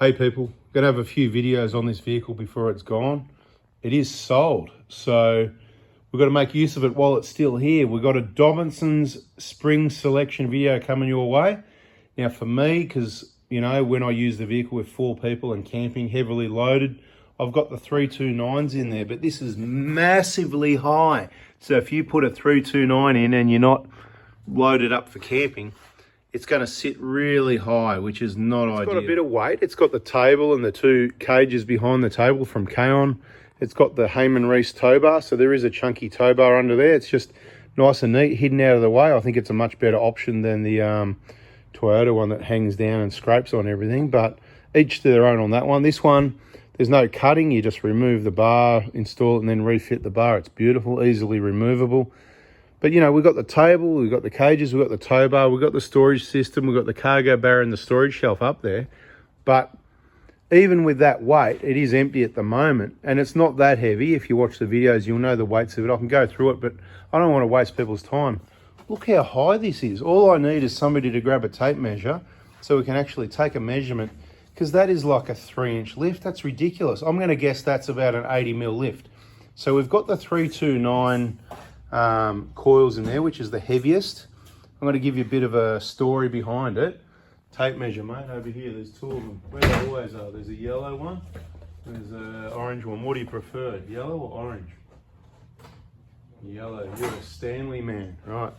Hey people, gonna have a few videos on this vehicle before it's gone. It is sold, so we've got to make use of it while it's still here. We've got a Dobinson's spring selection video coming your way. Now for me, because you know, when I use the vehicle with 4 people and camping heavily loaded, I've got the 329s in there, but this is massively high. So if you put a 329 in and you're not loaded up for camping, it's going to sit really high, which is not ideal. It's got a bit of weight. It's got the table and the 2 cages behind the table from K-On. It's got the Heyman Reese tow bar, so there is a chunky tow bar under there. It's just nice and neat, hidden out of the way. I think it's a much better option than the Toyota one that hangs down and scrapes on everything, but each to their own on that one. This one, there's no cutting. You just remove the bar, install it, and then refit the bar. It's beautiful, easily removable. But, you know, we've got the table, we've got the cages, we've got the tow bar, we've got the storage system, we've got the cargo barrier and the storage shelf up there. But even with that weight, it is empty at the moment, and it's not that heavy. If you watch the videos, you'll know the weights of it. I can go through it, but I don't want to waste people's time. Look how high this is. All I need is somebody to grab a tape measure so we can actually take a measurement, because that is like a 3-inch lift. That's ridiculous. I'm going to guess that's about an 80 mil lift. So we've got the 329 coils in there, which is the heaviest. I'm going to give you a bit of a story behind it. Tape measure, mate, over here. There's 2 of them. Where they always are. There's a yellow one. There's an orange one. What do you prefer, yellow or orange? Yellow. You're a Stanley man, right?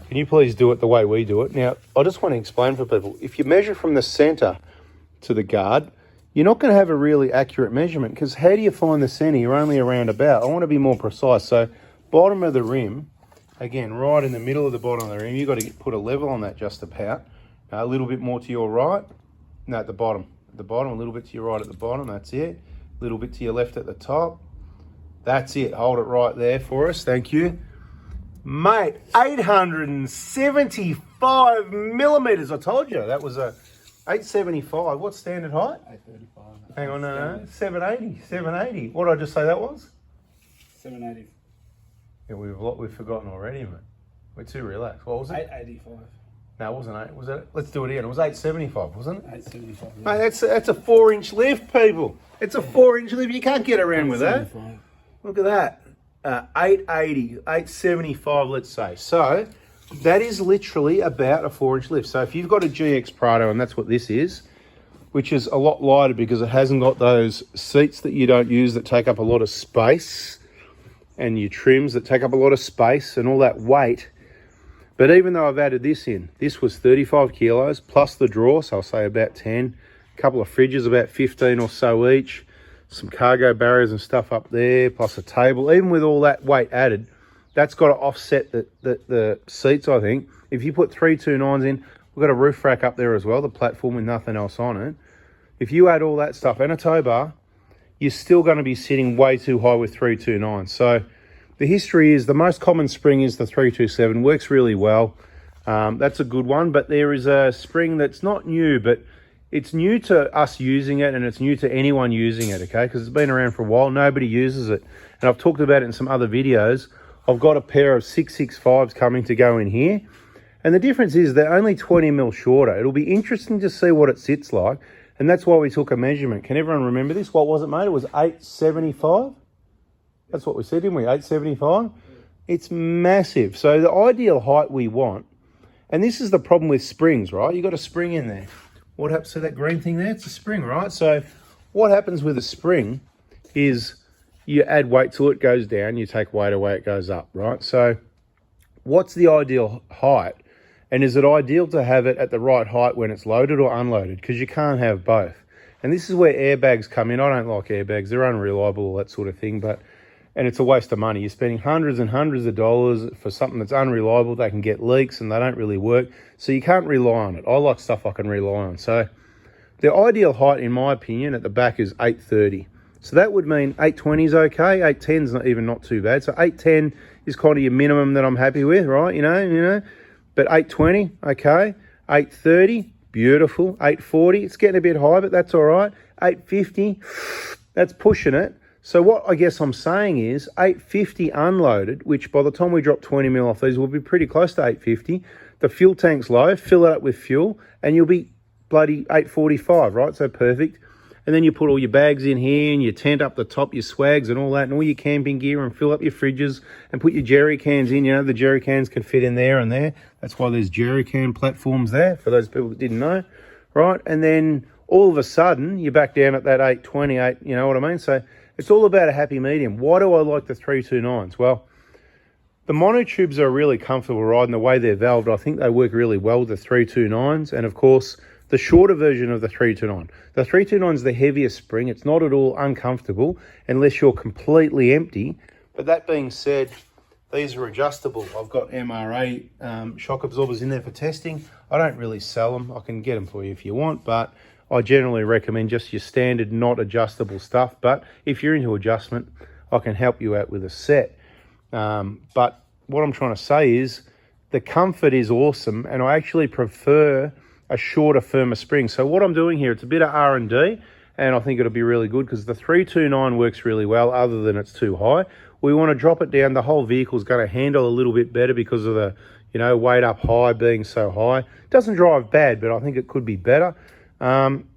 Can you please do it the way we do it? Now, I just want to explain for people. If you measure from the center to the guard, you're not going to have a really accurate measurement, because how do you find the center? You're only around about. I want to be more precise. So bottom of the rim, again, right in the middle of the bottom of the rim, you've got to put a level on that just about. A little bit more to your right. No, at the bottom. At the bottom, a little bit to your right at the bottom. That's it. A little bit to your left at the top. That's it. Hold it right there for us. Thank you. Mate, 875 millimeters. I told you that was a 875. What's standard height? 835. Hang on, no. 780. 780. What did I just say that was? 780. Yeah, we've forgotten already, mate. We're too relaxed. What was it? 885. No, it wasn't 8. Was it? Let's do it again. It was 875, wasn't it? 875. Yeah. Mate, that's a 4-inch lift, people. It's a 4-inch lift. You can't get around with that. Look at that. 880, 875, let's say. So that is literally about a 4-inch lift. So if you've got a GX Prado, and that's what this is, which is a lot lighter because it hasn't got those seats that you don't use that take up a lot of space, and your trims that take up a lot of space and all that weight. But even though I've added this in, this was 35 kilos plus the drawer, so I'll say about 10. A couple of fridges, about 15 or so each. Some cargo barriers and stuff up there, plus a table. Even with all that weight added, that's got to offset the seats, I think. If you put 329s in, we've got a roof rack up there as well, the platform with nothing else on it. If you add all that stuff and a tow bar, you're still going to be sitting way too high with 329s. So the history is the most common spring is the 327, works really well. That's a good one, but there is a spring that's not new, but it's new to us using it, and it's new to anyone using it, okay? Because it's been around for a while, nobody uses it. And I've talked about it in some other videos. I've got a pair of 665s coming to go in here. And the difference is they're only 20 mil shorter. It'll be interesting to see what it sits like. And that's why we took a measurement. Can everyone remember this? What was it, mate? It was 875? That's what we said, didn't we? 875? It's massive. So the ideal height we want, and this is the problem with springs, right? You've got a spring in there. What happens to that green thing there? It's a spring, right? So what happens with a spring is you add weight to it, goes down, you take weight away, it goes up, right? So what's the ideal height? And is it ideal to have it at the right height when it's loaded or unloaded? Because you can't have both. And this is where airbags come in. I don't like airbags. They're unreliable, all that sort of thing. And it's a waste of money. You're spending hundreds and hundreds of dollars for something that's unreliable. They can get leaks and they don't really work. So you can't rely on it. I like stuff I can rely on. So the ideal height, in my opinion, at the back is 830. So that would mean 820 is okay. 810 is not too bad. So 810 is kind of your minimum that I'm happy with, right? You know. But 820, okay. 830, beautiful. 840, it's getting a bit high, but that's all right. 850, that's pushing it. So what I guess I'm saying is 850 unloaded, which by the time we drop 20 mil off these, will be pretty close to 850. The fuel tank's low, fill it up with fuel, and you'll be bloody 845, right? So perfect. And then you put all your bags in here and your tent up the top, your swags and all that, and all your camping gear, and fill up your fridges and put your jerry cans in. You know, the jerry cans can fit in there and there. That's why there's jerry can platforms there, for those people that didn't know, right? And then all of a sudden, you're back down at that 828, you know what I mean? So it's all about a happy medium. Why do I like the 329s? Well, the monotubes are really comfortable riding the way they're valved. I think they work really well with the 329s, and of course, the shorter version of the 329. The 329 is the heaviest spring. It's not at all uncomfortable unless you're completely empty. But that being said, these are adjustable. I've got MRA shock absorbers in there for testing. I don't really sell them. I can get them for you if you want, but I generally recommend just your standard, not adjustable stuff. But if you're into adjustment, I can help you out with a set. But what I'm trying to say is the comfort is awesome, and I actually prefer a shorter, firmer spring. So what I'm doing here, it's a bit of R&D, and I think it'll be really good because the 329 works really well, other than it's too high. We want to drop it down. The whole vehicle's going to handle a little bit better because of the, you know, weight up high being so high. It doesn't drive bad, but I think it could be better. And,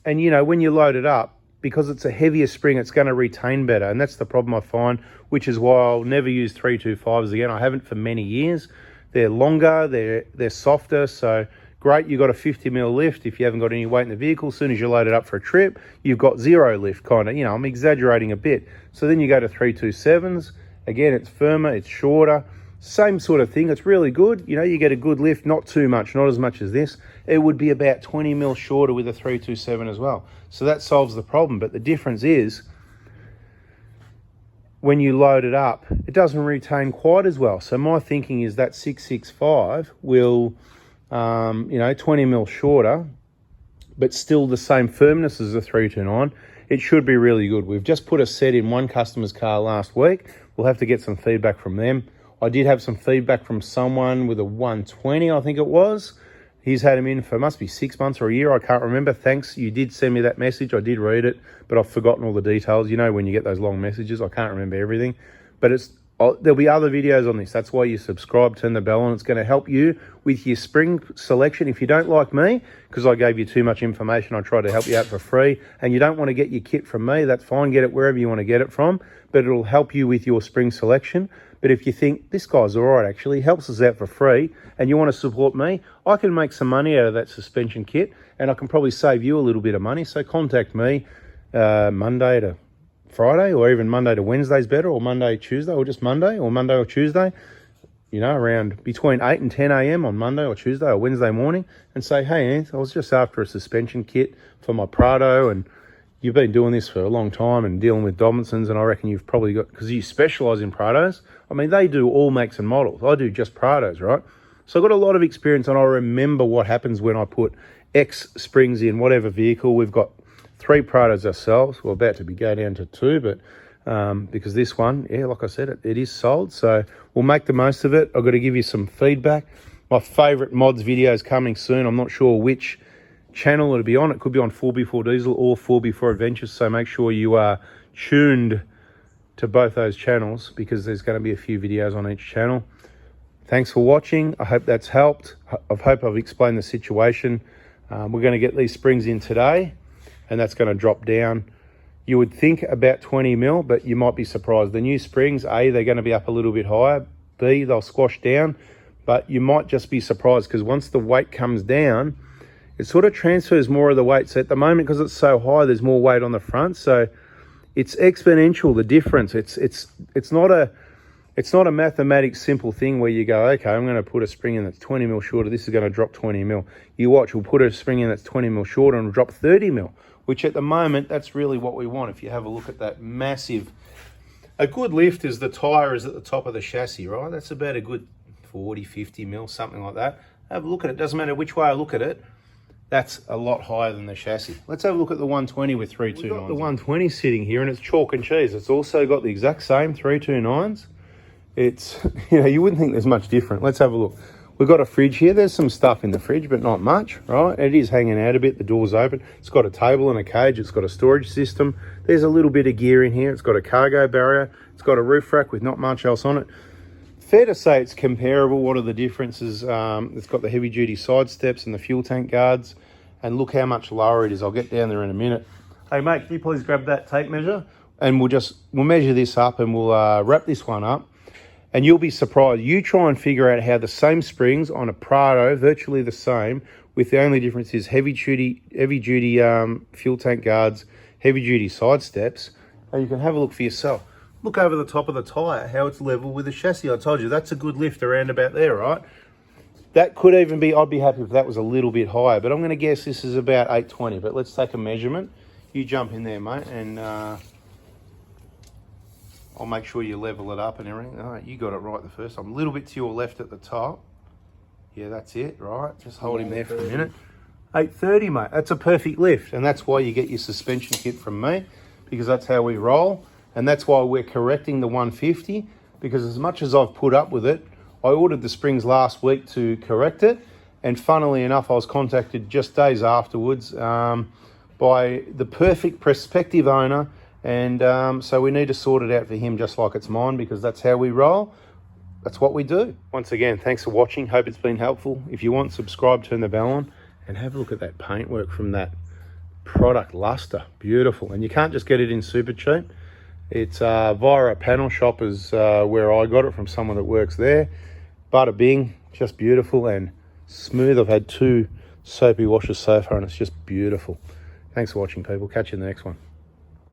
you know, when you load it up, because it's a heavier spring, it's going to retain better. And that's the problem I find, which is why I'll never use 325s again. I haven't for many years. They're longer, they're softer, so great, you've got a 50mm lift. If you haven't got any weight in the vehicle, as soon as you load it up for a trip, you've got zero lift, kind of. You know, I'm exaggerating a bit. So then you go to 327s. Again, it's firmer, it's shorter. Same sort of thing. It's really good. You know, you get a good lift, not too much, not as much as this. It would be about 20mm shorter with a 327 as well. So that solves the problem. But the difference is, when you load it up, it doesn't retain quite as well. So my thinking is that 665 will, you know, 20mm shorter, but still the same firmness as the 329. It should be really good. We've just put a set in one customer's car last week. We'll have to get some feedback from them. I did have some feedback from someone with a 120, I think it was. He's had him in for, must be 6 months or a year, I can't remember. Thanks, you did send me that message. I did read it, but I've forgotten all the details. You know, when you get those long messages, I can't remember everything. But there'll be other videos on this. That's why you subscribe, turn the bell on. It's going to help you with your spring selection. If you don't like me, because I gave you too much information, I try to help you out for free, and you don't want to get your kit from me, that's fine. Get it wherever you want to get it from, but it'll help you with your spring selection. But if you think, this guy's all right, actually, helps us out for free, and you want to support me, I can make some money out of that suspension kit, and I can probably save you a little bit of money. So contact me Monday to Friday, or even Monday to Wednesday's better, or Monday, Tuesday, or just Monday, or Monday or Tuesday, you know, around between 8 and 10 a.m. on Monday or Tuesday or Wednesday morning, and say, hey, Ant, I was just after a suspension kit for my Prado, and you've been doing this for a long time and dealing with Dobinsons, and I reckon you've probably got, because you specialise in Prados. I mean, they do all makes and models. I do just Prados, right? So I've got a lot of experience, and I remember what happens when I put X springs in whatever vehicle. We've got 3 Prados ourselves. We're about to go down to 2, but because this one, yeah, like I said, it is sold. So we'll make the most of it. I've got to give you some feedback. My favourite mods video is coming soon. I'm not sure which channel it'll be on. It could be on 4x4 Diesel or 4x4 Adventures. So make sure you are tuned to both those channels, because there's going to be a few videos on each channel. Thanks for watching. I hope that's helped. I hope I've explained the situation. We're going to get these springs in today, and that's going to drop down. You would think about 20mm, but you might be surprised. The new springs, A, they're going to be up a little bit higher. B, they'll squash down, but you might just be surprised, because once the weight comes down, it sort of transfers more of the weight. So at the moment, because it's so high, there's more weight on the front. So it's exponential, the difference. It's not a mathematics simple thing where you go, okay, I'm going to put a spring in that's 20mm shorter. This is going to drop 20mm. You watch, we'll put a spring in that's 20mm shorter and drop 30mm, which at the moment, that's really what we want. If you have a look at that massive, a good lift is the tire is at the top of the chassis, right? That's about a good 40, 50mm, something like that. Have a look at it. Doesn't matter which way I look at it. That's a lot higher than the chassis. Let's have a look at the 120 with 329s. We've got the 120 sitting here, and it's chalk and cheese. It's also got the exact same 329s. It's, you know, you wouldn't think there's much different. Let's have a look. We've got a fridge here. There's some stuff in the fridge, but not much, right? It is hanging out a bit. The door's open. It's got a table and a cage. It's got a storage system. There's a little bit of gear in here. It's got a cargo barrier. It's got a roof rack with not much else on it. Fair to say it's comparable. What are the differences? It's got the heavy duty side steps and the fuel tank guards. and look how much lower it is. I'll get down there in a minute. Hey mate, can you please grab that tape measure? And we'll measure this up, and we'll wrap this one up. And you'll be surprised. You try and figure out how the same springs on a Prado, virtually the same, with the only difference is heavy duty fuel tank guards, heavy duty side steps, and you can have a look for yourself. Look over the top of the tyre, how it's level with the chassis. I told you, that's a good lift around about there, right? That could even be, I'd be happy if that was a little bit higher, but I'm going to guess this is about 820. But let's take a measurement. You jump in there, mate, and I'll make sure you level it up and everything. All right, you got it right the first time. A little bit to your left at the top. Yeah, that's it, right? Just hold him there for a minute. 830, mate. That's a perfect lift, and that's why you get your suspension kit from me, because that's how we roll, and that's why we're correcting the 150, because as much as I've put up with it, I ordered the springs last week to correct it, and funnily enough, I was contacted just days afterwards by the perfect prospective owner, and so we need to sort it out for him just like it's mine, because that's how we roll. That's what we do. Once again, thanks for watching. Hope it's been helpful. If you want, subscribe, turn the bell on, and have a look at that paintwork from that product luster. Beautiful. And you can't just get it in super cheap. It's via a panel shop is where I got it from someone that works there. Bada bing, just beautiful and smooth. I've had 2 soapy washes so far, and it's just beautiful. Thanks for watching, people. Catch you in the next one.